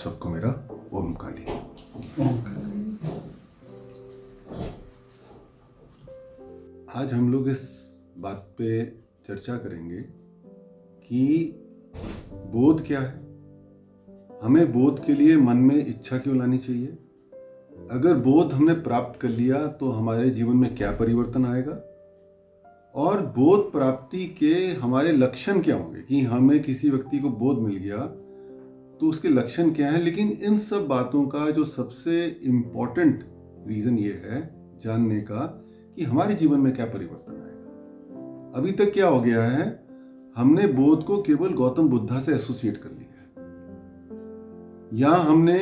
सबको मेरा ओमकारी। आज हम लोग इस बात पे चर्चा करेंगे कि बोध क्या है, हमें बोध के लिए मन में इच्छा क्यों लानी चाहिए, अगर बोध हमने प्राप्त कर लिया तो हमारे जीवन में क्या परिवर्तन आएगा, और बोध प्राप्ति के हमारे लक्षण क्या होंगे कि हमें किसी व्यक्ति को बोध मिल गया तो उसके लक्षण क्या है। लेकिन इन सब बातों का जो सबसे इम्पोर्टेंट रीजन ये है जानने का कि हमारे जीवन में क्या परिवर्तन आएगा। अभी तक क्या हो गया है, हमने बोध को केवल गौतम बुद्धा से एसोसिएट कर लिया है, या हमने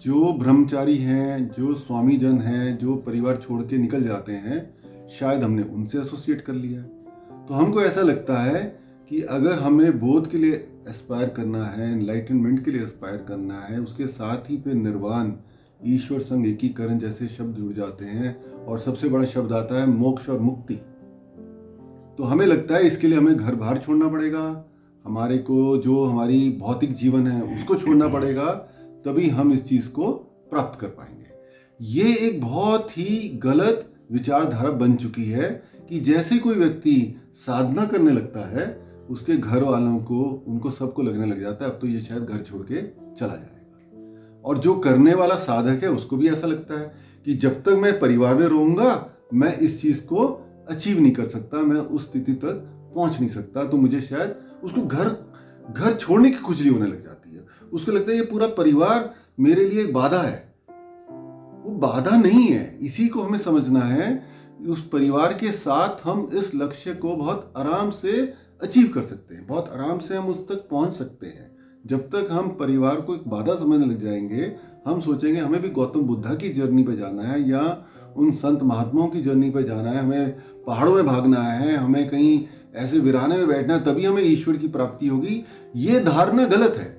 जो ब्रह्मचारी हैं, जो स्वामी जन हैं, जो परिवार छोड़ के निकल जाते हैं, शायद हमने उनसे एसोसिएट कर लिया है। तो हमको ऐसा लगता है कि अगर हमें बोध के लिए एस्पायर करना है, एनलाइटनमेंट के लिए एस्पायर करना है, उसके साथ ही फिर निर्वाण, ईश्वर संग एकीकरण जैसे शब्द जुड़ जाते हैं और सबसे बड़ा शब्द आता है मोक्ष और मुक्ति। तो हमें लगता है इसके लिए हमें घर बाहर छोड़ना पड़ेगा, हमारे को जो हमारी भौतिक जीवन है उसको छोड़ना पड़ेगा, तभी हम इस चीज को प्राप्त कर पाएंगे। ये एक बहुत ही गलत विचारधारा बन चुकी है कि जैसे कोई व्यक्ति साधना करने लगता है उसके घर वालों को, उनको सबको लगने लग जाता है अब तो ये शायद घर छोड़ के चला जाएगा, और जो करने वाला साधक है उसको भी ऐसा लगता है कि जब तक मैं परिवार में रहूंगा मैं इस चीज को अचीव नहीं कर सकता, मैं उस स्थिति तक पहुंच नहीं सकता, तो मुझे शायद उसको घर छोड़ने की खुजली होने लग जाती है। उसको लगता है ये पूरा परिवार मेरे लिए एक बाधा है। वो बाधा नहीं है, इसी को हमें समझना है। उस परिवार के साथ हम इस लक्ष्य को बहुत आराम से अचीव कर सकते हैं, बहुत आराम से हम उस तक पहुंच सकते हैं। जब तक हम परिवार को एक बाधा समझने लग जाएंगे, हम सोचेंगे हमें भी गौतम बुद्धा की जर्नी पे जाना है या उन संत महात्माओं की जर्नी पे जाना है, हमें पहाड़ों में भागना है, हमें कहीं ऐसे वीराने में बैठना है, तभी हमें ईश्वर की प्राप्ति होगी। ये धारणा गलत है।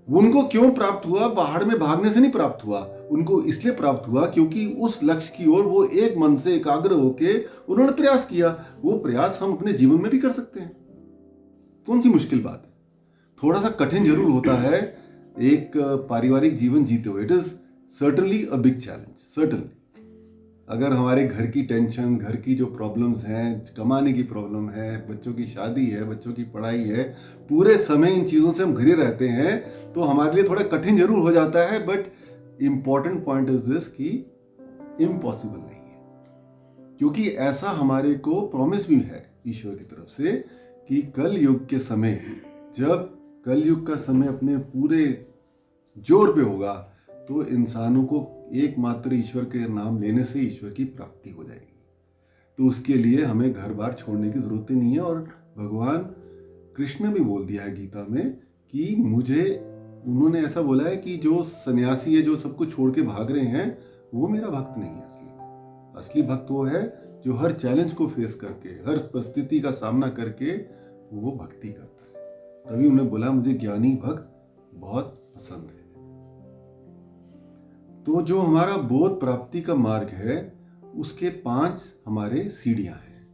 उनको क्यों प्राप्त हुआ? पहाड़ में भागने से नहीं प्राप्त हुआ, उनको इसलिए प्राप्त हुआ क्योंकि उस लक्ष्य की ओर वो एक मन से एकाग्र होके उन्होंने प्रयास किया। वो प्रयास हम अपने जीवन में भी कर सकते हैं। कौन सी मुश्किल बात है? थोड़ा सा कठिन जरूर होता है एक पारिवारिक जीवन जीते हुए। It is certainly a big challenge, certainly. अगर हमारे घर की टेंशन, घर की जो प्रॉब्लम्स हैं, कमाने की प्रॉब्लम है, बच्चों की शादी है, बच्चों की पढ़ाई है, पूरे समय इन चीज़ों से हम घिरे रहते हैं, तो हमारे लिए थोड़ा कठिन जरूर हो जाता है। But important point is this कि इम्पॉसिबल नहीं है, क्योंकि ऐसा हमारे को प्रॉमिस भी है ईश्वर की तरफ से कि कल युग के समय, जब कल युग का समय अपने पूरे जोर पे होगा, तो इंसानों को एकमात्र ईश्वर के नाम लेने से ईश्वर की प्राप्ति हो जाएगी। तो उसके लिए हमें घर बार छोड़ने की जरूरत ही नहीं है। और भगवान कृष्ण ने भी बोल दिया है गीता में कि उन्होंने ऐसा बोला है कि जो सन्यासी है, जो सबको छोड़ के भाग रहे हैं, वो मेरा भक्त नहीं है। असली भक्त वो है जो हर चैलेंज को फेस करके, हर परिस्थिति का सामना करके वो भक्ति करता है। तभी उन्होंने बोला मुझे ज्ञानी भक्त बहुत पसंद है। तो जो हमारा बोध प्राप्ति का मार्ग है, उसके 5 हमारे सीढ़ियां हैं।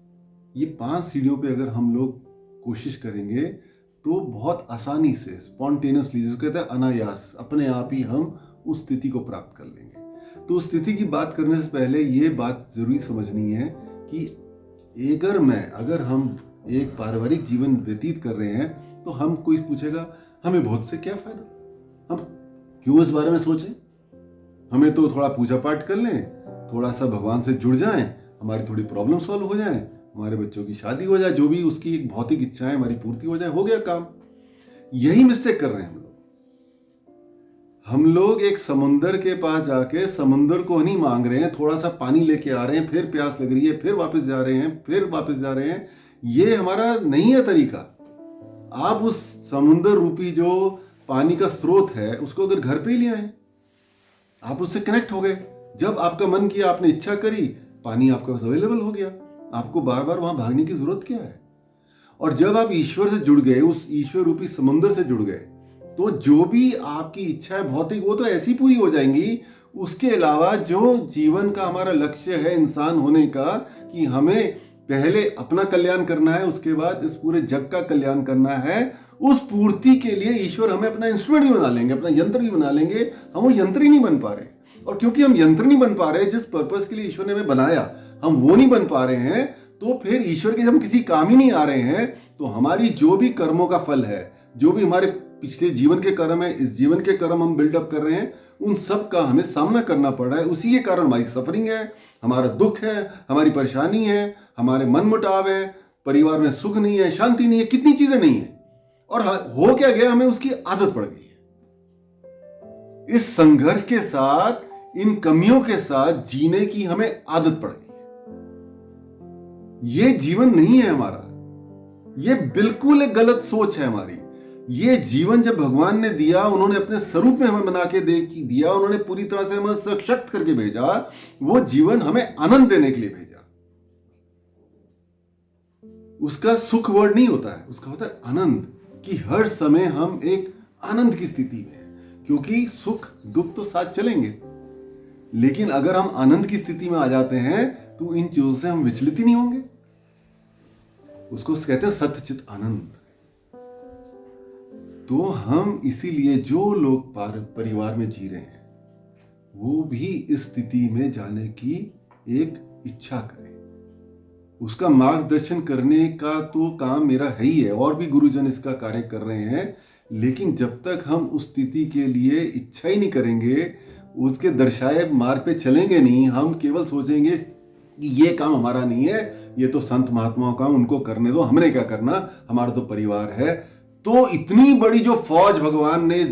ये 5 सीढ़ियों पे अगर हम लोग कोशिश करेंगे तो बहुत आसानी से, स्पॉन्टेनियसली, जिसको कहते हैं अनायास, अपने आप ही हम उस स्थिति को प्राप्त कर लेंगे। तो उस स्थिति की बात करने से पहले ये बात जरूरी समझनी है कि अगर हम एक पारिवारिक जीवन व्यतीत कर रहे हैं, तो हम कोई पूछेगा हमें बोध से क्या फायदा, हम क्यों इस बारे में सोचें? हमें तो थोड़ा पूजा पाठ कर लें, थोड़ा सा भगवान से जुड़ जाएं, हमारी थोड़ी प्रॉब्लम सॉल्व हो जाए, हमारे बच्चों की शादी हो जाए, जो भी उसकी एक भौतिक इच्छाएं हमारी पूर्ति हो जाए, हो गया काम। यही मिस्टेक कर रहे हैं हम लोग एक समुंदर के पास जाके समुंदर को नहीं मांग रहे हैं, थोड़ा सा पानी लेके आ रहे हैं, फिर प्यास लग रही है, फिर वापस जा रहे हैं, फिर वापस जा रहे हैं। ये हमारा नहीं है तरीका। आप उस समुंदर रूपी जो पानी का स्रोत है उसको अगर घर पे ही ले आए, आप उससे कनेक्ट हो गए, जब आपका मन किया, आपने इच्छा करी, पानी आपके पास अवेलेबल हो गया, आपको बार बार वहां भागने की जरूरत क्या है? और जब आप ईश्वर से जुड़ गए, उस ईश्वर रूपी समुद्र से जुड़ गए, तो जो भी आपकी इच्छा है भौतिक, वो तो ऐसी पूरी हो जाएंगी। उसके अलावा जो जीवन का हमारा लक्ष्य है इंसान होने का, कि हमें पहले अपना कल्याण करना है, उसके बाद इस पूरे जग का कल्याण करना है। उस पूर्ति के लिए ईश्वर हमें अपना इंस्ट्रूमेंट भी बना लेंगे, अपना यंत्र भी बना लेंगे। हम वो यंत्र ही नहीं बन पा रहे, और क्योंकि हम यंत्र नहीं बन पा रहे, जिस पर्पस के लिए ईश्वर ने हमें बनाया हम वो नहीं बन पा रहे हैं, तो फिर ईश्वर के जब हम किसी काम ही नहीं आ रहे हैं, तो हमारी जो भी कर्मों का फल है, जो भी हमारे पिछले जीवन के कर्म है, इस जीवन के कर्म हम बिल्डअप कर रहे हैं, उन सब का हमें सामना करना पड़ रहा है। उसी के कारण हमारी सफरिंग है, हमारा दुख है, हमारी परेशानी है, हमारे मन मुटाव है, परिवार में सुख नहीं है, शांति नहीं है, कितनी चीजें नहीं है। और हो क्या गया, हमें उसकी आदत पड़ गई है। इस संघर्ष के साथ, इन कमियों के साथ जीने की हमें आदत पड़ गई है। ये जीवन नहीं है हमारा, ये बिल्कुल एक गलत सोच है हमारी। ये जीवन जब भगवान ने दिया, उन्होंने अपने स्वरूप में हमें बना के दिया, उन्होंने पूरी तरह से हमें सशक्त करके भेजा। वो जीवन हमें आनंद देने के लिए भेजा। उसका सुख वर्ड नहीं होता है, उसका होता है आनंद, कि हर समय हम एक आनंद की स्थिति में हैं। क्योंकि सुख दुख तो साथ चलेंगे, लेकिन अगर हम आनंद की स्थिति में आ जाते हैं तो इन चीजों से हम विचलित ही नहीं होंगे। उसको कहते हैं सत्यचित आनंद। तो हम इसीलिए जो लोग परिवार में जी रहे हैं, वो भी इस स्थिति में जाने की एक इच्छा करें। उसका मार्गदर्शन करने का तो काम मेरा है ही है, और भी गुरुजन इसका कार्य कर रहे हैं। लेकिन जब तक हम उस स्थिति के लिए इच्छा ही नहीं करेंगे, उसके दर्शाए मार्ग पे चलेंगे नहीं, हम केवल सोचेंगे कि ये काम हमारा नहीं है, ये तो संत महात्माओं का, उनको करने दो, हमने क्या करना, हमारा तो परिवार है। तो इतनी बड़ी जो फौज भगवान ने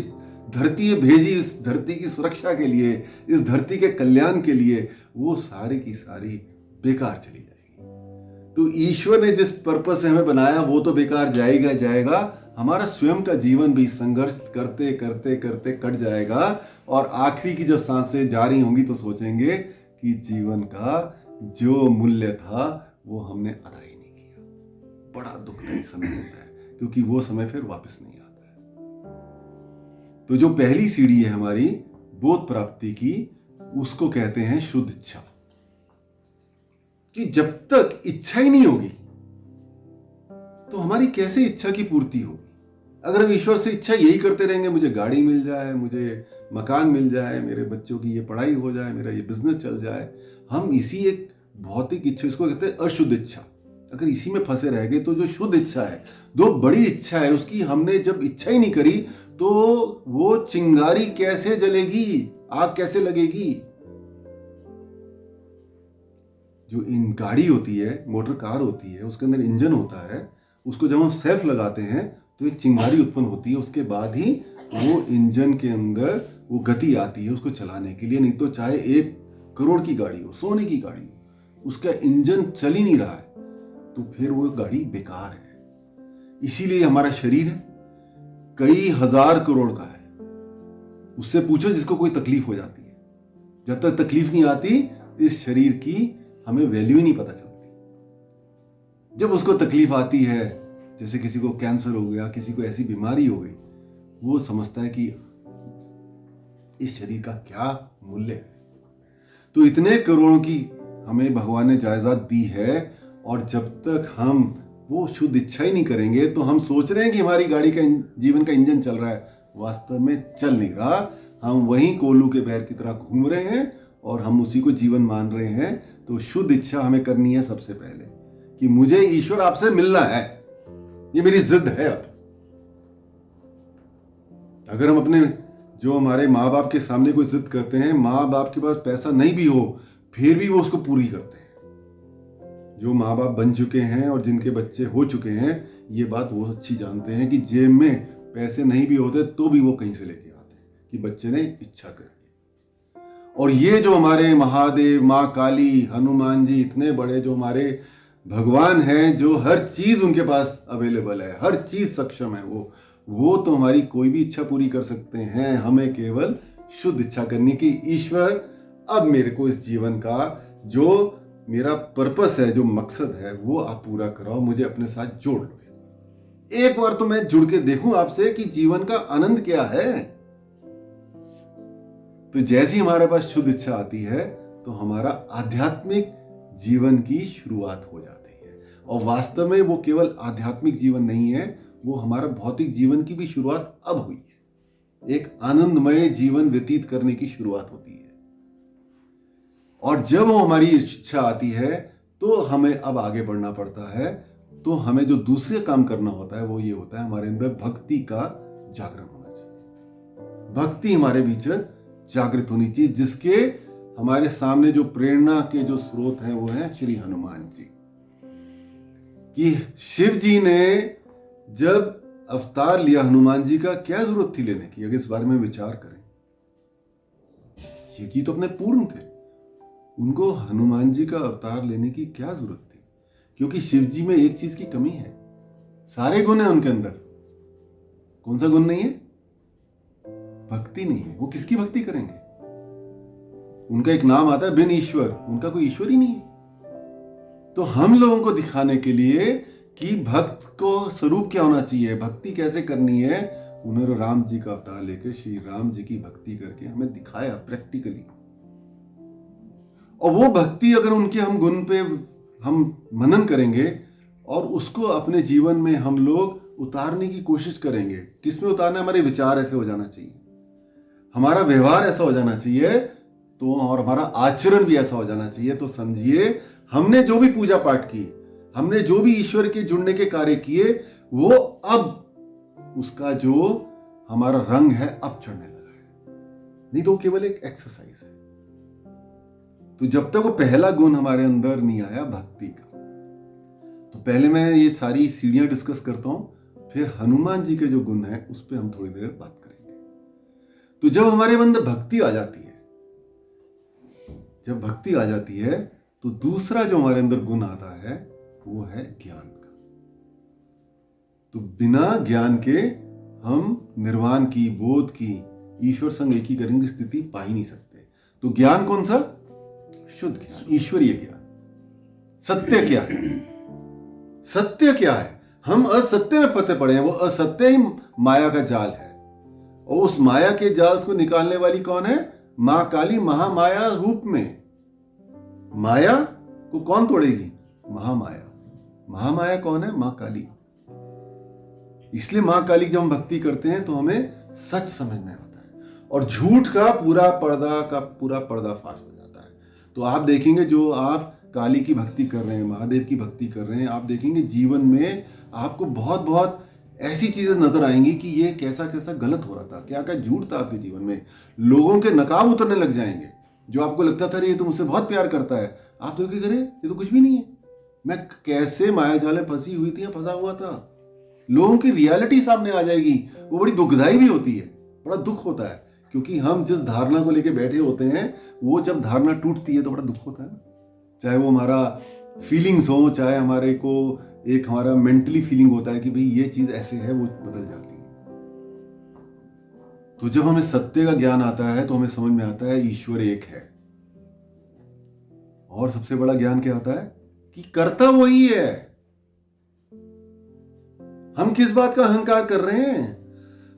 धरती भेजी, इस धरती की सुरक्षा के लिए, इस धरती के कल्याण के लिए, वो सारी की सारी बेकार चली जाएगी। तो ईश्वर ने जिस पर्पस से हमें बनाया वो तो बेकार जाएगा। हमारा स्वयं का जीवन भी संघर्ष करते करते करते कट जाएगा, और आखिरी की जब सांसें जा रही होंगी तो सोचेंगे कि जीवन का जो मूल्य था वो हमने अदा ही नहीं किया। बड़ा दुखदायी समय होता है, क्योंकि वो समय फिर वापस नहीं आता है। तो जो पहली सीढ़ी है हमारी बोध प्राप्ति की, उसको कहते हैं शुद्ध इच्छा। कि जब तक इच्छा ही नहीं होगी तो हमारी कैसे इच्छा की पूर्ति होगी। अगर हम ईश्वर से इच्छा यही करते रहेंगे, मुझे गाड़ी मिल जाए, मुझे मकान मिल जाए, मेरे बच्चों की ये पढ़ाई हो जाए, मेरा ये बिजनेस चल जाए, हम इसी एक भौतिक इच्छा, इसको कहते हैं अशुद्ध इच्छा, अगर इसी में फंसे रह गए, तो जो शुद्ध इच्छा है, जो बड़ी इच्छा है, उसकी हमने जब इच्छा ही नहीं करी, तो वो चिंगारी कैसे जलेगी, आग कैसे लगेगी। जो इन गाड़ी होती है, मोटर कार होती है, उसके अंदर इंजन होता है, उसको जब हम सेल्फ लगाते हैं तो एक चिंगारी उत्पन्न होती है, उसके बाद ही वो इंजन के अंदर वो गति आती है उसको चलाने के लिए। नहीं तो चाहे 1 करोड़ की गाड़ी हो, सोने की गाड़ी हो, उसका इंजन चल ही नहीं रहा है, तो फिर वो गाड़ी बेकार है। इसीलिए हमारा शरीर है, कई हजार करोड़ का है। उससे पूछो जिसको कोई तकलीफ हो जाती है, जब तक तकलीफ नहीं आती इस शरीर की हमें वैल्यू ही नहीं पता चलती। जब उसको तकलीफ आती है, जैसे किसी को कैंसर हो गया, किसी को ऐसी बीमारी हो गई, वो समझता है कि इस शरीर का क्या मूल्य है। तो इतने करोड़ों की हमें भगवान ने जायदाद दी है, और जब तक हम वो शुद्ध इच्छा ही नहीं करेंगे, तो हम सोच रहे हैं कि हमारी गाड़ी का जीवन का इंजन चल रहा है, वास्तव में चल नहीं रहा। हम वहीं कोल्हू के बैर की तरह घूम रहे हैं और हम उसी को जीवन मान रहे हैं। तो शुद्ध इच्छा हमें करनी है सबसे पहले, कि मुझे ईश्वर आपसे मिलना है, ये मेरी जिद है। अब अगर हम अपने जो हमारे माँ बाप के सामने कोई जिद करते हैं, माँ बाप के पास पैसा नहीं भी हो फिर भी वो उसको पूरी करते हैं। जो माँ बाप बन चुके हैं और जिनके बच्चे हो चुके हैं, ये बात वो अच्छी जानते हैं कि जेब में पैसे नहीं भी होते तो भी वो कहीं से लेके आते हैं कि बच्चे ने इच्छा कर दी। और ये जो हमारे महादेव, माँ काली, हनुमान जी, इतने बड़े जो हमारे भगवान हैं, जो हर चीज उनके पास अवेलेबल है, हर चीज सक्षम है, वो तो हमारी कोई भी इच्छा पूरी कर सकते हैं। हमें केवल शुद्ध इच्छा करनी कि ईश्वर अब मेरे को इस जीवन का जो मेरा पर्पस है, जो मकसद है, वो आप पूरा कराओ, मुझे अपने साथ जोड़ लो। एक बार तो मैं जुड़ के देखूं आपसे कि जीवन का आनंद क्या है। तो जैसी हमारे पास शुद्ध इच्छा आती है तो हमारा आध्यात्मिक जीवन की शुरुआत हो जाती है। और वास्तव में वो केवल आध्यात्मिक जीवन नहीं है, वो हमारा भौतिक जीवन की भी शुरुआत अब हुई है। एक आनंदमय जीवन व्यतीत करने की शुरुआत होती है, और जब वो हमारी इच्छा आती है तो हमें अब आगे बढ़ना पड़ता है। तो हमें जो दूसरे काम करना होता है वो ये होता है, हमारे अंदर भक्ति का जागरण होना चाहिए। भक्ति हमारे बीच जागृत होनी चाहिए, जिसके हमारे सामने जो प्रेरणा के जो स्रोत हैं वो हैं श्री हनुमान जी। कि शिव जी ने जब अवतार लिया हनुमान जी का, क्या जरूरत थी लेने की? अगर इस बारे में विचार करें, शिव जी तो अपने पूर्ण थे, उनको हनुमान जी का अवतार लेने की क्या जरूरत थी? क्योंकि शिव जी में एक चीज की कमी है, सारे गुण हैं उनके अंदर, कौन सा गुण नहीं है? भक्ति नहीं है। वो किसकी भक्ति करेंगे? उनका एक नाम आता है बिन ईश्वर, उनका कोई ईश्वर ही नहीं है। तो हम लोगों को दिखाने के लिए कि भक्त को स्वरूप क्या होना चाहिए, भक्ति कैसे करनी है, उन्होंने राम जी का अवतार लेकर श्री राम जी की भक्ति करके हमें दिखाया प्रैक्टिकली। और वो भक्ति अगर उनके हम गुण पे हम मनन करेंगे और उसको अपने जीवन में हम लोग उतारने की कोशिश करेंगे। किसमें उतारना? हमारे विचार ऐसे हो जाना चाहिए, हमारा व्यवहार ऐसा हो जाना चाहिए, तो और हमारा आचरण भी ऐसा हो जाना चाहिए। तो समझिए, हमने जो भी पूजा पाठ की, हमने जो भी ईश्वर के जुड़ने के कार्य किए, वो अब उसका जो हमारा रंग है अब चढ़ने लगा है, नहीं तो केवल एक एक्सरसाइज है। तो जब तक वो पहला गुण हमारे अंदर नहीं आया भक्ति का, तो पहले मैं ये सारी सीढ़ियां डिस्कस करता हूं, फिर हनुमान जी के जो गुण हैं उस पर हम थोड़ी देर बात करेंगे। तो जब हमारे अंदर भक्ति आ जाती है, जब भक्ति आ जाती है तो दूसरा जो हमारे अंदर गुण आता है वो है ज्ञान का। तो बिना ज्ञान के हम निर्वाण की, बोध की, ईश्वर संग एकीकरण की स्थिति पा ही नहीं सकते। तो ज्ञान कौन सा? शुद्ध ज्ञान, ईश्वरीय ज्ञान। सत्य क्या है? सत्य क्या है? हम असत्य में फंसे पड़े हैं। वो असत्य ही माया का जाल है, और उस माया के जाल को निकालने वाली कौन है? मां काली, महामाया रूप में। माया को कौन तोड़ेगी? महामाया। महामाया कौन है? मां काली। इसलिए मां काली जब हम भक्ति करते हैं तो हमें सच समझ में आता है, और झूठ का पूरा पर्दाफाश हो जाता है। तो आप देखेंगे, जो आप काली की भक्ति कर रहे हैं, महादेव की भक्ति कर रहे हैं, आप देखेंगे जीवन में आपको बहुत बहुत ऐसी चीजें नजर आएंगी कि ये कैसा कैसा गलत हो रहा था, क्या क्या झूठ था आपके जीवन में। लोगों के नकाब उतरने लग जाएंगे। जो आपको लगता था ये तो मुझसे बहुत प्यार करता है, आप तो क्या करे, ये तो कुछ भी नहीं है। मैं कैसे माया जाल में फंसी हुई थी या फंसा हुआ था। लोगों की रियलिटी सामने आ जाएगी। वो बड़ी दुखदाई भी होती है, बड़ा दुख होता है, क्योंकि हम जिस धारणा को लेके बैठे होते हैं, वो जब धारणा टूटती है तो बड़ा दुख होता है ना। चाहे वो हमारा फीलिंग्स हो, चाहे हमारे को एक हमारा मेंटली फीलिंग होता है कि भाई ये चीज ऐसे है, वो बदल जाती है। तो जब हमें सत्य का ज्ञान आता है तो हमें समझ में आता है ईश्वर एक है। और सबसे बड़ा ज्ञान क्या आता है? कि कर्ता वही है। हम किस बात का अहंकार कर रहे हैं?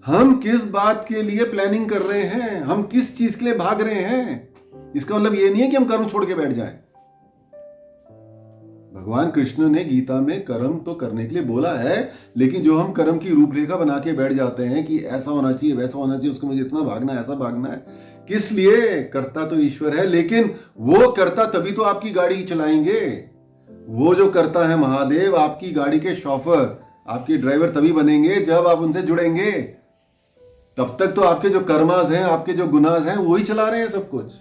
हम किस बात के लिए प्लानिंग कर रहे हैं? हम किस चीज के लिए भाग रहे हैं? इसका मतलब ये नहीं है कि हम कर्म छोड़ के बैठ जाएं। भगवान कृष्ण ने गीता में कर्म तो करने के लिए बोला है, लेकिन जो हम कर्म की रूपरेखा बना के बैठ जाते हैं कि ऐसा होना चाहिए, वैसा होना चाहिए, उसको मुझे इतना भागना है, ऐसा भागना है, किस लिए? कर्ता तो ईश्वर है, लेकिन वो कर्ता तभी तो आपकी गाड़ी चलाएंगे। वो जो कर्ता है महादेव, आपकी गाड़ी के शॉफर, आपके ड्राइवर तभी बनेंगे जब आप उनसे जुड़ेंगे। तब तक तो आपके जो कर्मास हैं, आपके जो गुनाज हैं, वही चला रहे हैं सब कुछ।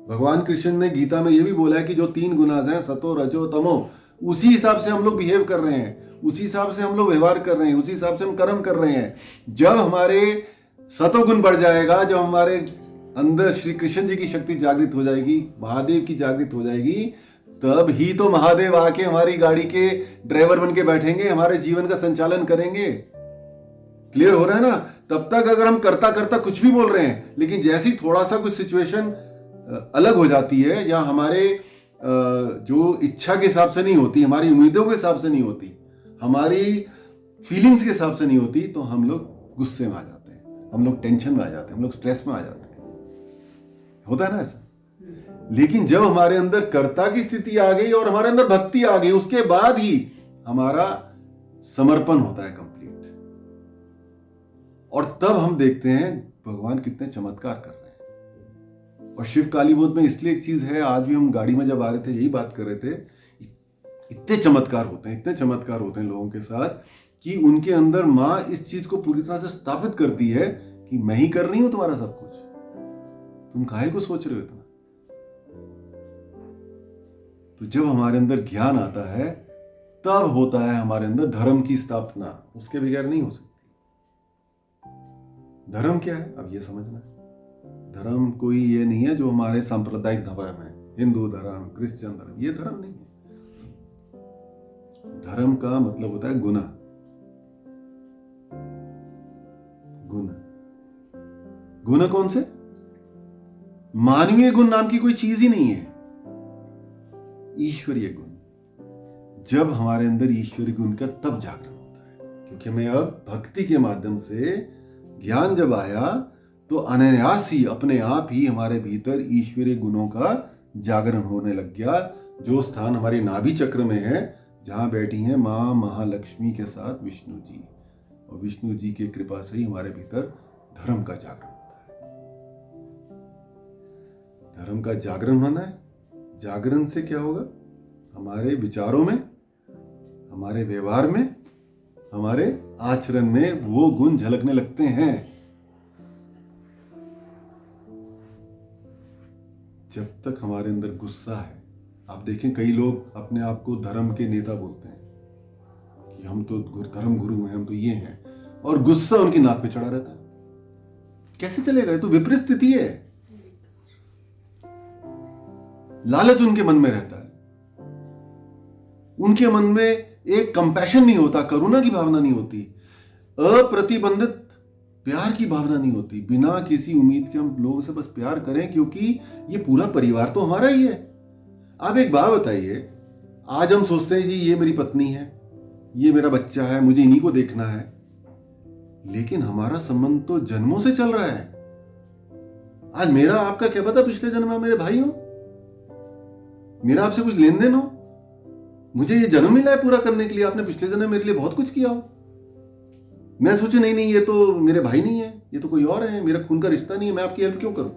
भगवान कृष्ण ने गीता में यह भी बोला है कि जो 3 गुनाज हैं, सतो रजो तमो, उसी हिसाब से हम लोग बिहेव कर रहे हैं, उसी हिसाब से हम लोग व्यवहार कर रहे हैं, उसी हिसाब से हम कर्म कर रहे हैं। जब हमारे सतोगुण बढ़ जाएगा, जब हमारे अंदर श्री कृष्ण जी की शक्ति जागृत हो जाएगी, महादेव की जागृत हो जाएगी, तब ही तो महादेव आके हमारी गाड़ी के ड्राइवर बन के बैठेंगे, हमारे जीवन का संचालन करेंगे। क्लियर हो रहा है ना? तब तक अगर हम करता करता कुछ भी बोल रहे हैं, लेकिन जैसी थोड़ा सा कुछ सिचुएशन अलग हो जाती है, या हमारे जो इच्छा के हिसाब से नहीं होती, हमारी उम्मीदों के हिसाब से नहीं होती, हमारी फीलिंग्स के हिसाब से नहीं होती, तो हम लोग गुस्से में आ जाते हैं, हम लोग टेंशन में आ जाते हैं, हम लोग स्ट्रेस में आ जाते हैं। होता है ना ऐसा? लेकिन जब हमारे अंदर कर्ता की स्थिति आ गई और हमारे अंदर भक्ति आ गई, उसके बाद ही हमारा समर्पण होता है कंप्लीट। और तब हम देखते हैं भगवान कितने चमत्कार कर रहे हैं। और शिव काली बोध में इसलिए एक चीज है, आज भी हम गाड़ी में जब आ रहे थे यही बात कर रहे थे, इतने चमत्कार होते हैं, इतने चमत्कार होते हैं लोगों के साथ कि उनके अंदर माँ इस चीज को पूरी तरह से स्थापित करती है कि मैं ही कर रही हूं तुम्हारा सब कुछ, तुम काहे को सोच रहे हो इतना। तो जब हमारे अंदर ज्ञान आता है तब होता है हमारे अंदर धर्म की स्थापना, उसके बगैर नहीं हो सकती। धर्म क्या है अब ये समझना है। धर्म कोई ये नहीं है जो हमारे सांप्रदायिक धर्म है, हिंदू धर्म, क्रिश्चियन धर्म, ये धर्म नहीं है। धर्म का मतलब होता है गुण। गुण, गुण कौन से? मानवीय गुण नाम की कोई चीज ही नहीं है, ईश्वरीय गुण। जब हमारे अंदर ईश्वरीय गुण का तब जागरण होता है, क्योंकि हमें अब भक्ति के माध्यम से ज्ञान जब आया तो अनायास ही अपने आप ही हमारे भीतर ईश्वरीय गुणों का जागरण होने लग गया। जो स्थान हमारे नाभि चक्र में है, जहां बैठी हैं मां महालक्ष्मी के साथ विष्णु जी, और विष्णु जी की कृपा से ही हमारे भीतर धर्म का जागरण होता है। धर्म का जागरण होना है। जागरण से क्या होगा? हमारे विचारों में, हमारे व्यवहार में, हमारे आचरण में वो गुण झलकने लगते हैं। जब तक हमारे अंदर गुस्सा है, आप देखें कई लोग अपने आप को धर्म के नेता बोलते हैं कि हम तो धर्म गुरु हैं, हम तो ये हैं, और गुस्सा उनकी नाक पे चढ़ा रहता है। कैसे चलेगा? ये तो विपरीत स्थिति है। लालच उनके मन में रहता है, उनके मन में एक कंपैशन नहीं होता, करुणा की भावना नहीं होती, अप्रतिबंधित प्यार की भावना नहीं होती। बिना किसी उम्मीद के हम लोगों से बस प्यार करें, क्योंकि ये पूरा परिवार तो हमारा ही है। आप एक बात बताइए, आज हम सोचते हैं जी ये मेरी पत्नी है, ये मेरा बच्चा है, मुझे इन्हीं को देखना है, लेकिन हमारा संबंध तो जन्मों से चल रहा है। आज मेरा आपका क्या पता पिछले जन्म में मेरे भाई हो, मेरा आपसे कुछ लेन देन हो, मुझे ये जन्म मिला है पूरा करने के लिए, आपने पिछले जन्म मेरे लिए बहुत कुछ किया हो। मैं सोचूं नहीं ये तो मेरे भाई नहीं है, ये तो कोई और है, मेरा खून का रिश्ता नहीं है, मैं आपकी हेल्प क्यों करूं?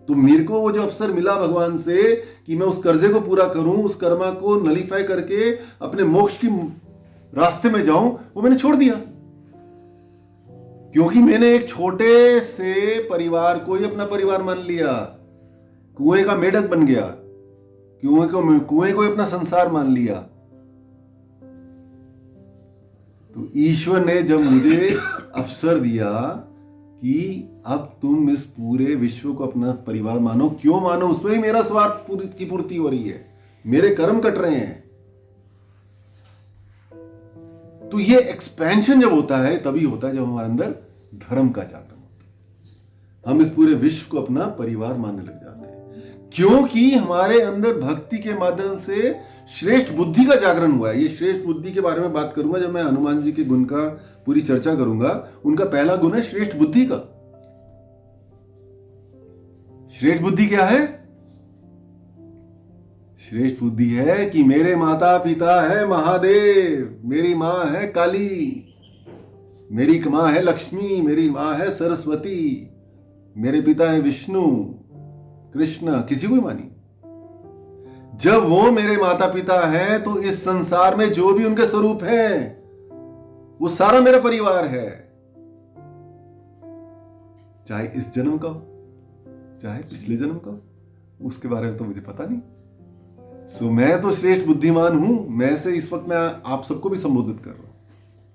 तो मेरे को वो जो अवसर मिला भगवान से कि मैं उस कर्जे को पूरा करूं, उस कर्मा को नलीफाई करके अपने मोक्ष की रास्ते में जाऊं, वो मैंने छोड़ दिया, क्योंकि मैंने एक छोटे से परिवार को ही अपना परिवार मान लिया, कुएं का मेढक बन गया, कुएं को अपना संसार मान लिया। तो ईश्वर ने जब मुझे अवसर दिया कि अब तुम इस पूरे विश्व को अपना परिवार मानो, क्यों मानो? उसमें ही मेरा स्वार्थ की पूर्ति हो रही है, मेरे कर्म कट रहे हैं। तो ये एक्सपेंशन जब होता है तभी होता है जब हमारे अंदर धर्म का जागरण होता है। हम इस पूरे विश्व को अपना परिवार मानने लग जाते हैं, क्योंकि हमारे अंदर भक्ति के माध्यम से श्रेष्ठ बुद्धि का जागरण हुआ है। ये श्रेष्ठ बुद्धि के बारे में बात करूंगा जब मैं हनुमान जी के गुण का पूरी चर्चा करूंगा। उनका पहला गुण है श्रेष्ठ बुद्धि का। श्रेष्ठ बुद्धि क्या है? श्रेष्ठ बुद्धि है कि मेरे माता पिता है महादेव, मेरी मां है काली, मेरी मां है लक्ष्मी, मेरी मां है सरस्वती, मेरे पिता है विष्णु, कृष्ण, किसी को ही मानी। जब वो मेरे माता पिता हैं तो इस संसार में जो भी उनके स्वरूप हैं वो सारा मेरा परिवार है, चाहे इस जन्म का हो चाहे पिछले जन्म का हो, उसके बारे में तो मुझे पता नहीं। सो मैं तो श्रेष्ठ बुद्धिमान हूं। मैं से इस वक्त मैं आप सबको भी संबोधित कर रहा हूं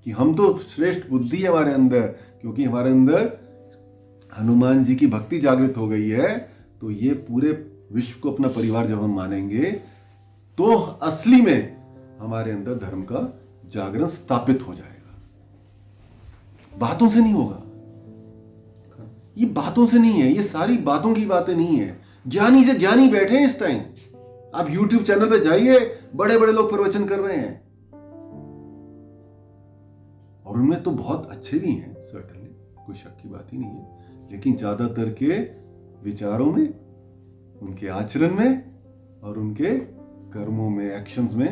कि हम तो श्रेष्ठ बुद्धि है हमारे अंदर, क्योंकि हमारे अंदर हनुमान जी की भक्ति जागृत हो गई है। तो ये पूरे विश्व को अपना परिवार जब हम मानेंगे तो असली में हमारे अंदर धर्म का जागरण स्थापित हो जाएगा। बातों से नहीं होगा, ये बातों से नहीं है, ये सारी बातों की बातें नहीं है। ज्ञानी से ज्ञानी बैठे हैं इस टाइम। आप YouTube चैनल पे जाइए, बड़े बड़े लोग प्रवचन कर रहे हैं, और उनमें तो बहुत अच्छे भी हैं, सर्टेनली, कोई शक की बात ही नहीं है, लेकिन ज्यादातर के विचारों में, उनके आचरण में और उनके कर्मों में, एक्शंस में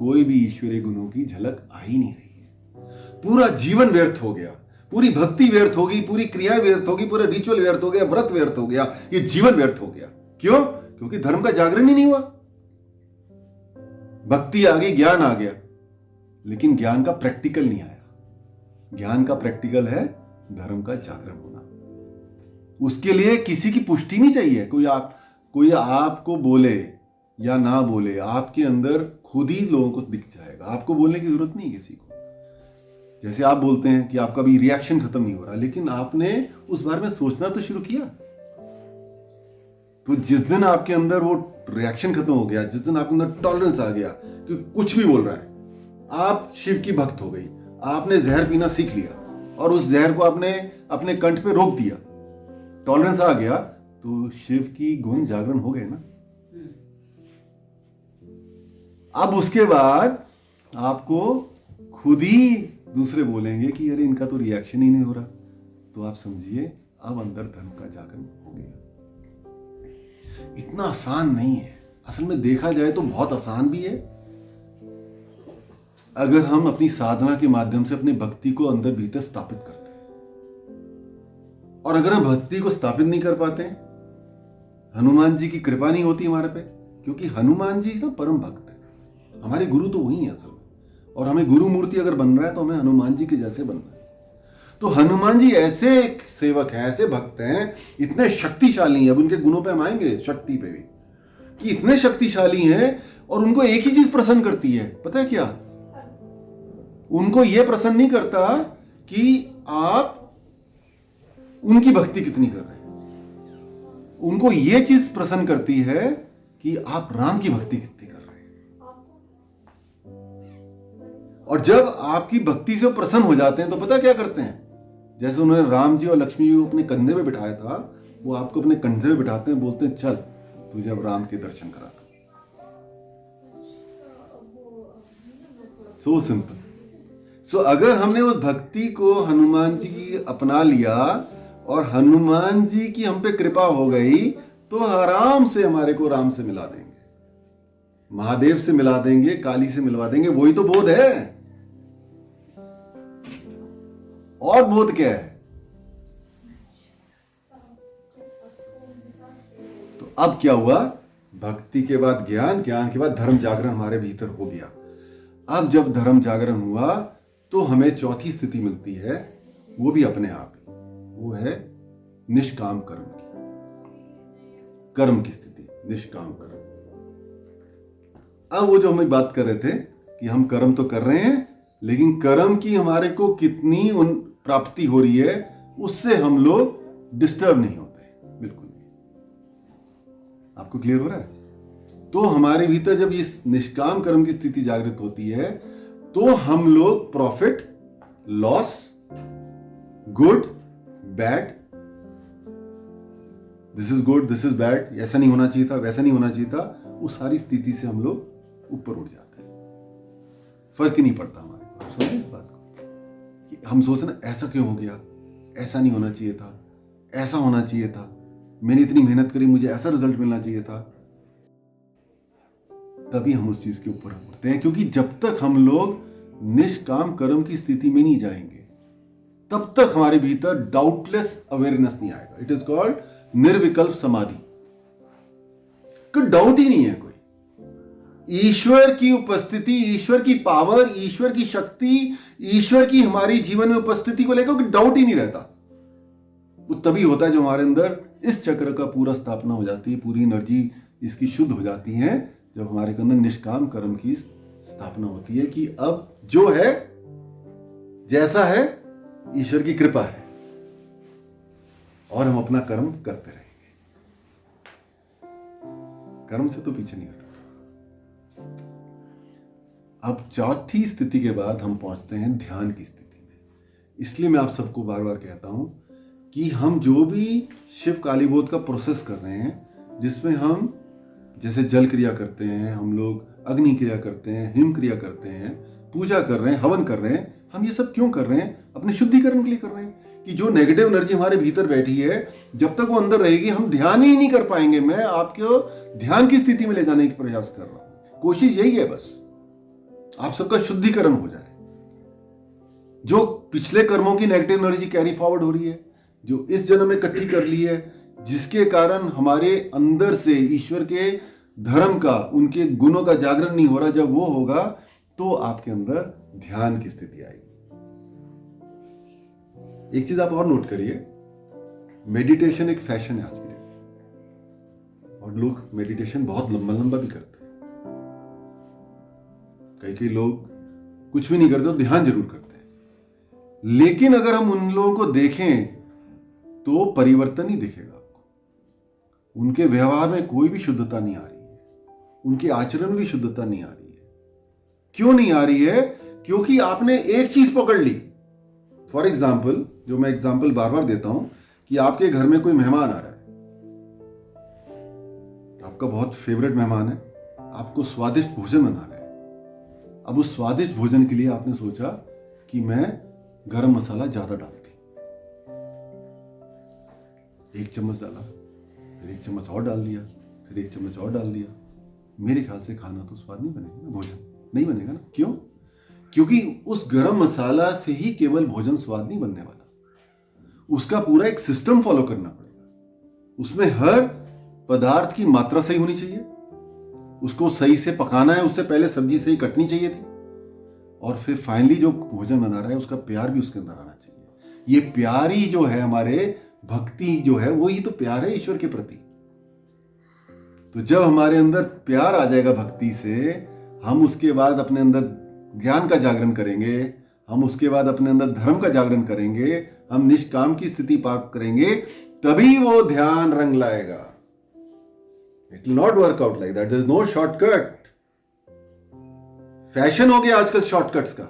कोई भी ईश्वरीय गुणों की झलक आ ही नहीं रही है। पूरा जीवन व्यर्थ हो गया, पूरी भक्ति व्यर्थ होगी, पूरी क्रिया व्यर्थ होगी, पूरा रिचुअल व्यर्थ हो गया, व्रत व्यर्थ हो गया, ये जीवन व्यर्थ हो गया। क्यों? क्योंकि धर्म का जागरण ही नहीं हुआ। भक्ति आ गई, ज्ञान आ गया, लेकिन ज्ञान का प्रैक्टिकल नहीं आया। ज्ञान का प्रैक्टिकल है धर्म का जागरण होना। उसके लिए किसी की पुष्टि नहीं चाहिए। कोई आपको बोले या ना बोले, आपके अंदर खुद ही लोगों को दिख जाएगा। आपको बोलने की जरूरत नहीं किसी को। जैसे आप बोलते हैं कि आपका भी रिएक्शन खत्म नहीं हो रहा, लेकिन आपने उस बारे में सोचना तो शुरू किया। तो जिस दिन आपके अंदर वो रिएक्शन खत्म हो गया, जिस दिन आपके अंदर टॉलरेंस आ गया कि कुछ भी बोल रहा है, आप शिव की भक्त हो गई, आपने जहर पीना सीख लिया और उस जहर को आपने अपने कंठ पे रोक दिया, टॉलरेंस आ गया, तो शिव की गुण जागरण हो गए ना। अब उसके बाद आपको खुद ही दूसरे बोलेंगे कि अरे इनका तो रिएक्शन ही नहीं हो रहा, तो आप समझिए अब अंदर धर्म का जागरण हो गया। इतना आसान नहीं है, असल में देखा जाए तो बहुत आसान भी है। अगर हम अपनी साधना के माध्यम से अपनी भक्ति को अंदर भीतर स्थापित करते हैं, और अगर हम भक्ति को स्थापित नहीं कर पाते हैं, हनुमान जी की कृपा नहीं होती हमारे पे, क्योंकि हनुमान जी ना परम भक्त है, हमारे गुरु तो वही है असल में। और हमें गुरु मूर्ति अगर बन रहा है तो हमें हनुमान जी के जैसे बनना है। तो हनुमान जी ऐसे एक सेवक हैं, ऐसे भक्त हैं, इतने शक्तिशाली हैं। अब उनके गुणों पे हम आएंगे, शक्ति पे भी, कि इतने शक्तिशाली हैं और उनको एक ही चीज प्रसन्न करती है, पता है क्या? उनको यह प्रसन्न नहीं करता कि आप उनकी भक्ति कितनी कर रहे हैं, उनको यह चीज प्रसन्न करती है कि आप राम की भक्ति कितनी कर रहे हैं। और जब आपकी भक्ति से प्रसन्न हो जाते हैं तो पता क्या करते हैं? जैसे उन्होंने राम जी और लक्ष्मी जी को अपने कंधे पे बिठाया था, वो आपको अपने कंधे पे बिठाते हैं, बोलते हैं चल तुझे अब राम के दर्शन कराता। So simple. सो अगर हमने उस भक्ति को हनुमान जी की अपना लिया और हनुमान जी की हम पे कृपा हो गई, तो आराम से हमारे को राम से मिला देंगे, महादेव से मिला देंगे, काली से मिलवा देंगे। वही तो बोध है। और बोध क्या है? तो अब क्या हुआ? भक्ति के बाद ज्ञान, ज्ञान के बाद धर्म जागरण हमारे भीतर हो गया। अब जब धर्म जागरण हुआ तो हमें चौथी स्थिति मिलती है, वो भी अपने आप ही, वो है निष्काम कर्म की, कर्म की स्थिति, निष्काम कर्म। अब वो जो हम बात कर रहे थे कि हम कर्म तो कर रहे हैं, लेकिन कर्म की हमारे को कितनी प्राप्ति हो रही है, उससे हम लोग डिस्टर्ब नहीं होते, बिल्कुल नहीं। आपको क्लियर हो रहा है? तो हमारे भीतर जब इस निष्काम कर्म की स्थिति जागृत होती है, तो हम लोग profit, loss, good, bad, this is good, this is bad, ऐसा नहीं होना चाहिए था, वैसा नहीं होना चाहिए था, उस सारी स्थिति से हम लोग ऊपर उठ जाते हैं। फर्क ही नहीं पड़ता हमारे को। समझे इस बात को? कि हम सोचते ना ऐसा क्यों हो गया, ऐसा नहीं होना चाहिए था, ऐसा होना चाहिए था, मैंने इतनी मेहनत करी, मुझे ऐसा रिजल्ट मिलना चाहिए था। तभी हम उस चीज के ऊपर उठते हैं, क्योंकि जब तक हम लोग निष्काम कर्म की स्थिति में नहीं जाएंगे, तब तक हमारे भीतर डाउटलेस अवेयरनेस नहीं आएगा। इट इज कॉल्ड निर्विकल्प समाधि। कोई डाउट ही नहीं है, कोई ईश्वर की उपस्थिति, ईश्वर की पावर, ईश्वर की शक्ति, ईश्वर की हमारी जीवन में उपस्थिति को लेकर कोई डाउट ही नहीं रहता। वो तभी होता है जो हमारे अंदर इस चक्र का पूरा स्थापना हो जाती है, पूरी एनर्जी इसकी शुद्ध हो जाती है, जब हमारे अंदर निष्काम कर्म की स्थापना होती है कि अब जो है जैसा है ईश्वर की कृपा है और हम अपना कर्म करते रहेंगे। कर्म से तो पीछे नहीं हटते। अब चौथी स्थिति के बाद हम पहुंचते हैं ध्यान की स्थिति में। इसलिए मैं आप सबको बार बार कहता हूं कि हम जो भी शिव कालीबोध का प्रोसेस कर रहे हैं, जिसमें हम जैसे जल क्रिया करते हैं, हम लोग अग्नि क्रिया करते हैं, हिम क्रिया करते हैं, पूजा कर रहे हैं, हवन कर रहे हैं, हम ये सब क्यों कर रहे हैं? अपने शुद्धिकरण के लिए कर रहे हैं। कि जो नेगेटिव एनर्जी हमारे भीतर बैठी है, जब तक वो अंदर रहेगी हम ध्यान ही नहीं कर पाएंगे। मैं आपको ध्यान की स्थिति में ले जाने की प्रयास कर रहा हूं, कोशिश यही है बस। आप सबका शुद्धिकरण हो जाए, जो पिछले कर्मों की नेगेटिव एनर्जी कैरी फॉरवर्ड हो रही है, जो इस जन्म में इकट्ठी कर ली है, जिसके कारण हमारे अंदर से ईश्वर के धर्म का, उनके गुणों का जागरण नहीं हो रहा, जब वो होगा तो आपके अंदर ध्यान की स्थिति आएगी। एक चीज आप और नोट करिए, मेडिटेशन एक फैशन है आज के लिए, और लोग मेडिटेशन बहुत लंबा लंबा भी करते हैं। कई लोग कुछ भी नहीं करते और ध्यान जरूर करते हैं, लेकिन अगर हम उन लोगों को देखें तो परिवर्तन ही दिखेगा आपको। उनके व्यवहार में कोई भी शुद्धता नहीं आ रही है, उनके आचरण में भी शुद्धता नहीं आ रही है। क्यों नहीं आ रही है? क्योंकि आपने एक चीज पकड़ ली। फॉर एग्जाम्पल, जो मैं एग्जाम्पल बार बार देता हूं, कि आपके घर में कोई मेहमान आ रहा है, आपका बहुत फेवरेट मेहमान है, आपको स्वादिष्ट भोजन बना रहा है। अब उस स्वादिष्ट भोजन के लिए आपने सोचा कि मैं गरम मसाला ज्यादा डालती, एक चम्मच डाला, फिर एक चम्मच और डाल दिया, फिर एक चम्मच और डाल दिया। मेरे ख्याल से खाना तो स्वाद नहीं बनेगा ना, भोजन नहीं बनेगा ना। क्यों? क्योंकि उस गरम मसाला से ही केवल भोजन स्वाद नहीं बनने वाला, उसका पूरा एक सिस्टम फॉलो करना पड़ेगा। उसमें हर पदार्थ की मात्रा सही होनी चाहिए, उसको सही से पकाना है, उससे पहले सब्जी सही कटनी चाहिए थी, और फिर फाइनली जो भोजन बना रहा है उसका प्यार भी उसके अंदर आना चाहिए। ये प्यार ही जो है, हमारे भक्ति जो है, वो ही तो प्यार है ईश्वर के प्रति। तो जब हमारे अंदर प्यार आ जाएगा भक्ति से, हम उसके बाद अपने अंदर ज्ञान का जागरण करेंगे, हम उसके बाद अपने अंदर धर्म का जागरण करेंगे, हम निष्काम की स्थिति प्राप्त करेंगे, तभी वो ध्यान रंग लाएगा। It will not work out like that. There is no shortcut. Fashion हो गया आजकल शॉर्टकट्स का।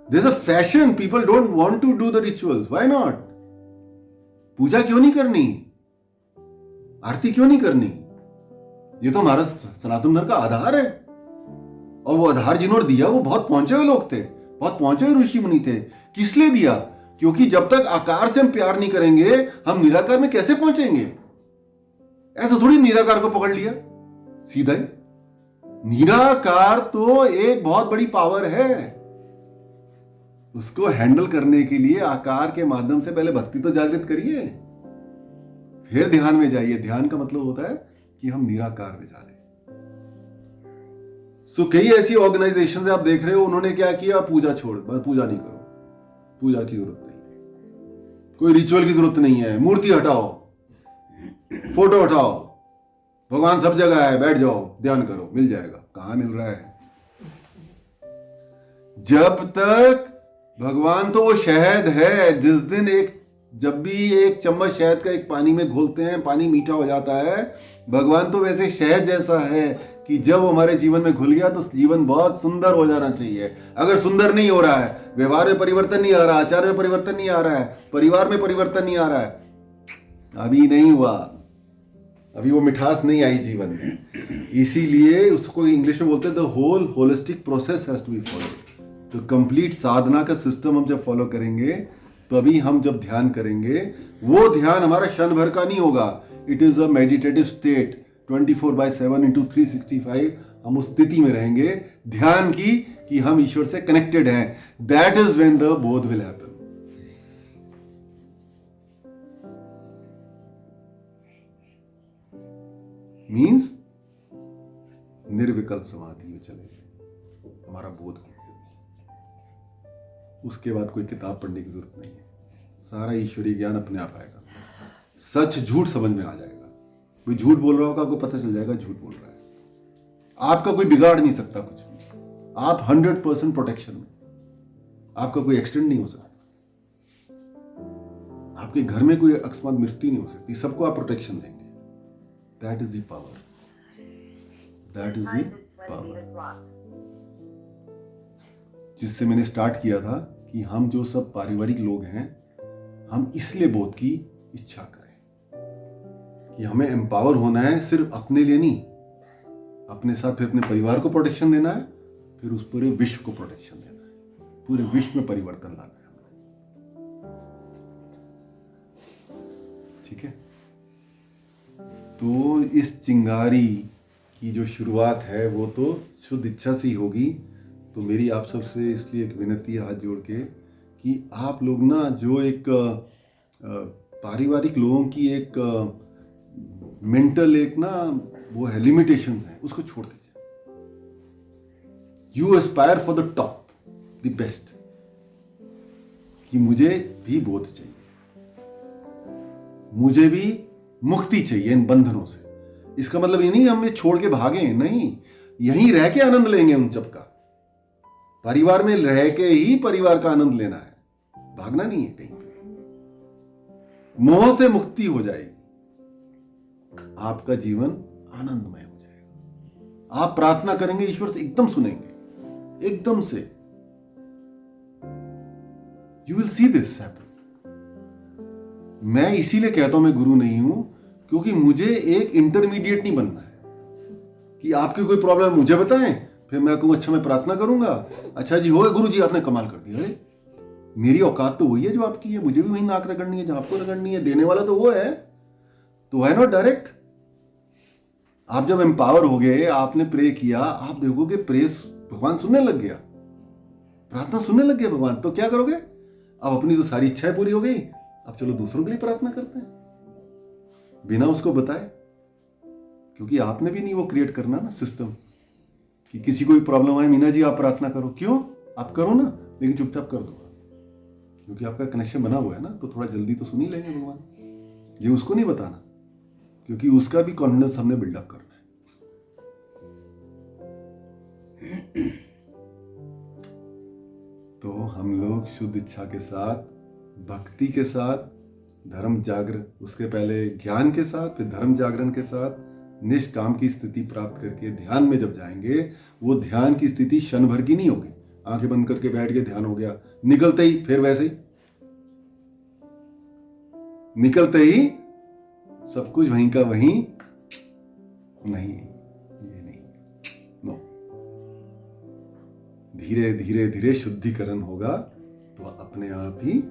There is a fashion, people don't want to do the rituals. Why not? पूजा क्यों नहीं करनी? आरती क्यों नहीं करनी? ये तो हमारा सनातन धर्म का आधार है, और वो आधार जिन्होंने दिया वो बहुत पहुंचे हुए लोग थे, बहुत पहुंचे हुए ऋषि मुनि थे। किस लिए दिया? क्योंकि जब तक आकार से हम प्यार नहीं करेंगे, हम निराकार में कैसे पहुंचेंगे? ऐसा थोड़ी निराकार को पकड़ लिया सीधा ही। निराकार तो एक बहुत बड़ी पावर है, उसको हैंडल करने के लिए आकार के माध्यम से पहले भक्ति तो जागृत करिए, फिर ध्यान में जाइए। ध्यान का मतलब होता है कि हम निराकार में जा रहे हैं। सो कई ऐसी ऑर्गेनाइजेशन आप देख रहे हो, उन्होंने क्या किया? पूजा छोड़, पूजा नहीं करो, पूजा की जरूरत नहीं है, कोई रिचुअल की जरूरत नहीं है, मूर्ति हटाओ, फोटो हटाओ, भगवान सब जगह है, बैठ जाओ ध्यान करो, मिल जाएगा। कहां मिल रहा है? जब तक भगवान तो वो शहद है, जिस दिन जब भी एक चम्मच शहद का एक पानी में घोलते हैं, पानी मीठा हो जाता है। भगवान तो वैसे शहद जैसा है कि जब वो हमारे जीवन में घुल गया तो जीवन बहुत सुंदर हो जाना चाहिए। अगर सुंदर नहीं हो रहा है, व्यवहार में परिवर्तन नहीं आ रहा, आचार में परिवर्तन नहीं आ रहा है, परिवार में परिवर्तन नहीं आ रहा है, अभी नहीं हुआ, अभी वो मिठास नहीं आई जीवन में। इसीलिए उसको इंग्लिश में बोलते हैं the whole holistic process has to be follow. तो कंप्लीट साधना का सिस्टम हम जब फॉलो करेंगे, तभी हम जब ध्यान करेंगे, वो ध्यान हमारा क्षण भर का नहीं होगा। It is a meditative state, 24/7 into 365 हम उस स्थिति में रहेंगे ध्यान की, कि हम ईश्वर से कनेक्टेड हैं। दैट इज व्हेन द बोध विल हैपन। मीन्स निर्विकल्प समाधि में चले गए, हमारा बोध हो गया। उसके बाद कोई किताब पढ़ने की जरूरत नहीं है, सारा ईश्वरीय ज्ञान अपने आप आएगा। सच झूठ समझ में आ जाएगा। कोई झूठ बोल रहा होगा, आपको पता चल जाएगा झूठ बोल रहा है। आपका कोई बिगाड़ नहीं सकता कुछ भी। आप 100% प्रोटेक्शन में, आपका कोई एक्सीडेंट नहीं हो सकता, आपके घर में कोई अकस्मात मृत्यु नहीं हो सकती, सबको आप प्रोटेक्शन देंगे। That is the power, that is the power जिससे मैंने स्टार्ट किया था कि हम जो सब पारिवारिक लोग हैं, हम इसलिए बोध की इच्छा करें कि हमें एम्पावर होना है, सिर्फ अपने लिए नहीं, अपने साथ फिर अपने परिवार को प्रोटेक्शन देना है, फिर उस पूरे विश्व को प्रोटेक्शन देना है, पूरे विश्व में परिवर्तन लाना है हमें। ठीक है? तो इस चिंगारी की जो शुरुआत है वो तो शुद्ध इच्छा से ही होगी। तो मेरी आप सबसे इसलिए एक विनती है हाथ जोड़ के कि आप लोग ना जो एक पारिवारिक लोगों की एक मेंटल एक ना वो है लिमिटेशंस है, उसको छोड़ दीजिए। You Aspire for the top, the best, कि मुझे भी बोध चाहिए, मुझे भी मुक्ति चाहिए इन बंधनों से। इसका मतलब ये नहीं हम ये छोड़ के भागे, नहीं, यहीं रह के आनंद लेंगे उन सब का। परिवार में रह के ही परिवार का आनंद लेना है, भागना नहीं है कहीं पे। मोह से मुक्ति हो जाएगी, आपका जीवन आनंदमय हो जाएगा। आप प्रार्थना करेंगे, ईश्वर से एकदम सुनेंगे, एकदम से। You will see this happen. मैं इसीलिए कहता हूं मैं गुरु नहीं हूं, क्योंकि मुझे एक इंटरमीडिएट नहीं बनना है कि आपकी कोई प्रॉब्लम मुझे बताएं, फिर मैं कहूं अच्छा मैं प्रार्थना करूंगा, अच्छा जी हो गुरु जी आपने कमाल कर दिया। अरे मेरी औकात तो वही है जो आपकी है, मुझे भी वही नाक रगड़नी है जहां आपको रगड़नी है, देने वाला तो वो है, तो है नॉट डायरेक्ट। आप जब एम्पावर हो गए, आपने प्रे किया, आप देखोगे प्रेस भगवान सुनने लग गया, प्रार्थना सुनने लग गया भगवान। तो क्या करोगे? अब अपनी तो सारी इच्छाएं पूरी हो गई, अब चलो दूसरों के लिए प्रार्थना करते हैं बिना उसको बताए, क्योंकि आपने भी नहीं वो क्रिएट करना ना सिस्टम कि किसी को भी प्रॉब्लम आए, मीना जी आप प्रार्थना करो। क्यों? आप करो ना, लेकिन चुपचाप कर दो, क्योंकि आपका कनेक्शन बना हुआ है ना, तो थोड़ा जल्दी तो सुन ही लेंगे भगवान। ये उसको नहीं बताना, क्योंकि उसका भी कॉन्फिडेंस हमने बिल्डअप करना है। तो हम लोग शुद्ध इच्छा के साथ, भक्ति के साथ, धर्म जागरण, उसके पहले ज्ञान के साथ, फिर धर्म जागरण के साथ निष्काम की स्थिति प्राप्त करके ध्यान में जब जाएंगे, वो ध्यान की स्थिति क्षण भर की नहीं होगी। आंखें बंद करके बैठ के ध्यान हो गया, निकलते ही फिर वैसे ही, निकलते ही सब कुछ वहीं का वहीं, नहीं, ये नहीं, नो। धीरे धीरे धीरे शुद्धिकरण होगा तो अपने आप ही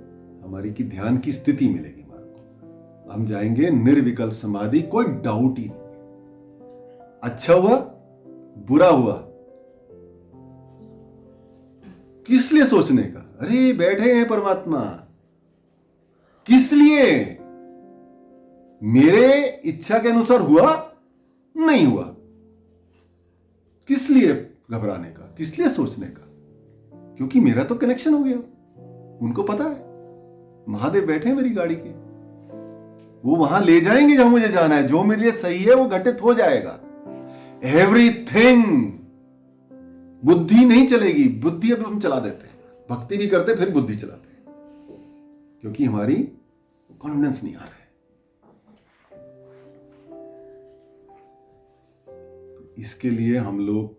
हमारी की ध्यान की स्थिति मिलेगी। हमारे को हम जाएंगे निर्विकल्प समाधि, कोई डाउट ही नहीं। अच्छा हुआ बुरा हुआ किस लिए सोचने का? अरे बैठे हैं परमात्मा, किस लिए? मेरे इच्छा के अनुसार हुआ नहीं हुआ, किस लिए घबराने का, किस लिए सोचने का? क्योंकि मेरा तो कनेक्शन हो गया, उनको पता है महादेव बैठे हैं मेरी गाड़ी के, वो वहां ले जाएंगे जहां मुझे जाना है, जो मेरे लिए सही है वो घटित हो जाएगा। एवरीथिंग, बुद्धि नहीं चलेगी, बुद्धि अब हम चला देते हैं, भक्ति भी करते फिर बुद्धि चलाते हैं, क्योंकि हमारी कॉन्फिडेंस नहीं आ रहा है। तो इसके लिए हम लोग,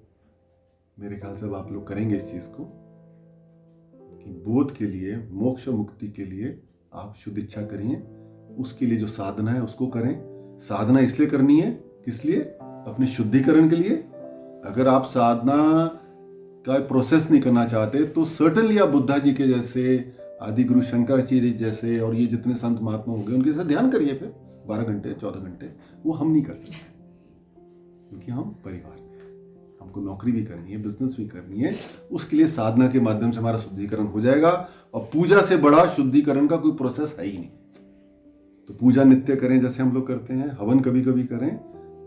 मेरे ख्याल से अब आप लोग करेंगे इस चीज को कि बोध के लिए, मोक्ष मुक्ति के लिए आप शुद्ध इच्छा करिए। उसके लिए जो साधना है उसको करें। साधना इसलिए करनी है, किस लिए? अपने शुद्धिकरण के लिए। अगर आप साधना का प्रोसेस नहीं करना चाहते तो सर्टनली आप बुद्धा जी के जैसे, आदि गुरु शंकराचार्य जैसे और ये जितने संत महात्मा हो गए उनके साथ ध्यान करिए, फिर 12 घंटे 14 घंटे। वो हम नहीं कर सकते, क्योंकि हम परिवार में, हमको नौकरी भी करनी है, बिजनेस भी करनी है। उसके लिए साधना के माध्यम से हमारा शुद्धिकरण हो जाएगा, और पूजा से बड़ा शुद्धिकरण का कोई प्रोसेस है ही नहीं। तो पूजा नित्य करें जैसे हम लोग करते हैं, हवन कभी कभी करें,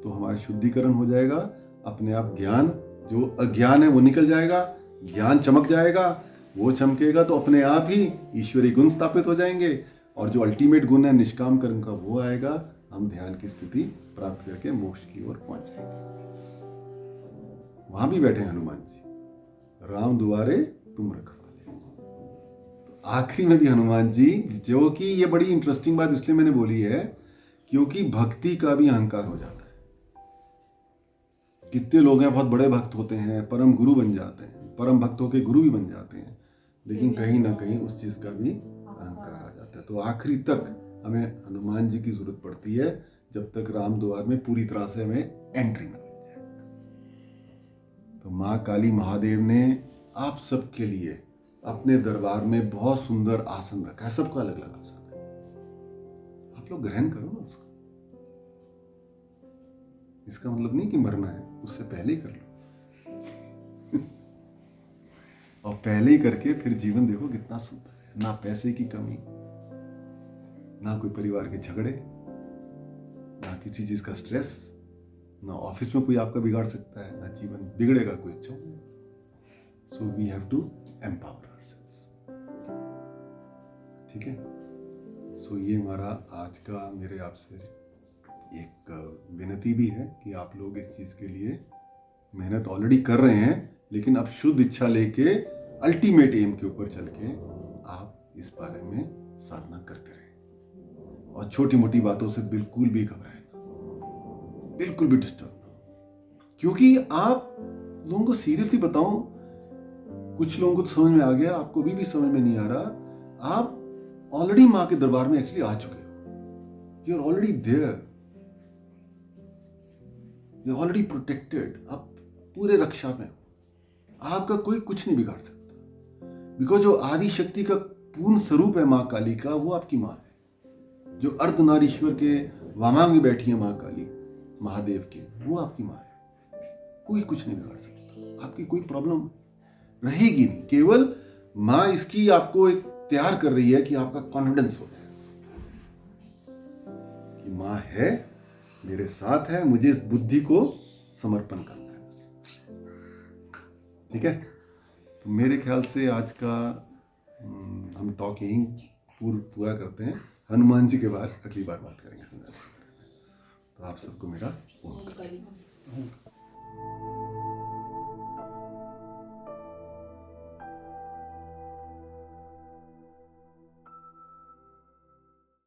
तो हमारा शुद्धिकरण हो जाएगा। अपने आप ज्ञान, जो अज्ञान है वो निकल जाएगा, ज्ञान चमक जाएगा, वो चमकेगा तो अपने आप ही ईश्वरीय गुण स्थापित हो जाएंगे, और जो अल्टीमेट गुण है निष्काम कर्म का वो आएगा। हम ध्यान की स्थिति प्राप्त करके मोक्ष की ओर पहुंच जाएंगे। वहां भी बैठे हनुमान जी, राम दुआरे तुम रखवाले। तो आखिरी में भी हनुमान जी, जो कि ये बड़ी इंटरेस्टिंग बात इसलिए मैंने बोली है क्योंकि भक्ति का भी अहंकार हो जाता है। कितने लोग हैं बहुत बड़े भक्त होते हैं, परम गुरु बन जाते हैं, परम भक्त होके गुरु भी बन जाते हैं, लेकिन कहीं ना कहीं उस चीज का भी अहंकार आ जाता है। तो आखिरी तक हमें हनुमान जी की जरूरत पड़ती है, जब तक राम द्वार में पूरी तरह से हमें एंट्री ना मिल जाए। तो माँ काली महादेव ने आप सबके लिए अपने दरबार में बहुत सुंदर आसन रखा है, सबका अलग अलग आसन है। आप लोग ग्रहण करो ना उसको। इसका मतलब नहीं कि मरना है, उससे पहले ही कर लो। और पहले ही करके फिर जीवन देखो कितना सुंदर है। ना पैसे की कमी, ना कोई परिवार के झगड़े, ना किसी चीज का स्ट्रेस, ना ऑफिस में कोई आपका बिगाड़ सकता है, ना जीवन बिगड़ेगा कोई अच्छा। So we have to empower ourselves. ठीक है। सो ये हमारा आज का मेरे आपसे एक विनती भी है कि आप लोग इस चीज के लिए मेहनत ऑलरेडी कर रहे हैं, लेकिन अब शुद्ध इच्छा लेके अल्टीमेट एम के ऊपर चल के आप इस बारे में साधना करते रहें। और छोटी मोटी बातों से बिल्कुल भी घबराएं ना, बिल्कुल भी डिस्टर्ब ना, क्योंकि आप लोगों को सीरियसली बताऊं, कुछ लोगों को तो समझ में आ गया, आपको भी समझ में नहीं आ रहा। आप ऑलरेडी मां के दरबार में एक्चुअली आ चुके हो। You are already there, you are already protected. आप पूरे रक्षा में हो, आपका कोई कुछ नहीं बिगाड़ सकता। बिकॉज जो आदि शक्ति का पूर्ण स्वरूप है मां काली का, वो आपकी मां है। जो अर्धनारीश्वर के वामांग में बैठी है मां काली महादेव के, वो आपकी मां है। कोई कुछ नहीं बिगाड़ सकता, आपकी कोई प्रॉब्लम रहेगी नहीं। केवल मां इसकी आपको एक तैयार कर रही है कि आपका कॉन्फिडेंस हो जाए कि मां है, मेरे साथ है, मुझे इस बुद्धि को समर्पण करना है बस। ठीक है। तो मेरे ख्याल से आज का हम टॉक यहीं पूरा करते हैं। हनुमान जी के बाद अगली बार बात करेंगे। तो आप सबको मेरा ओम।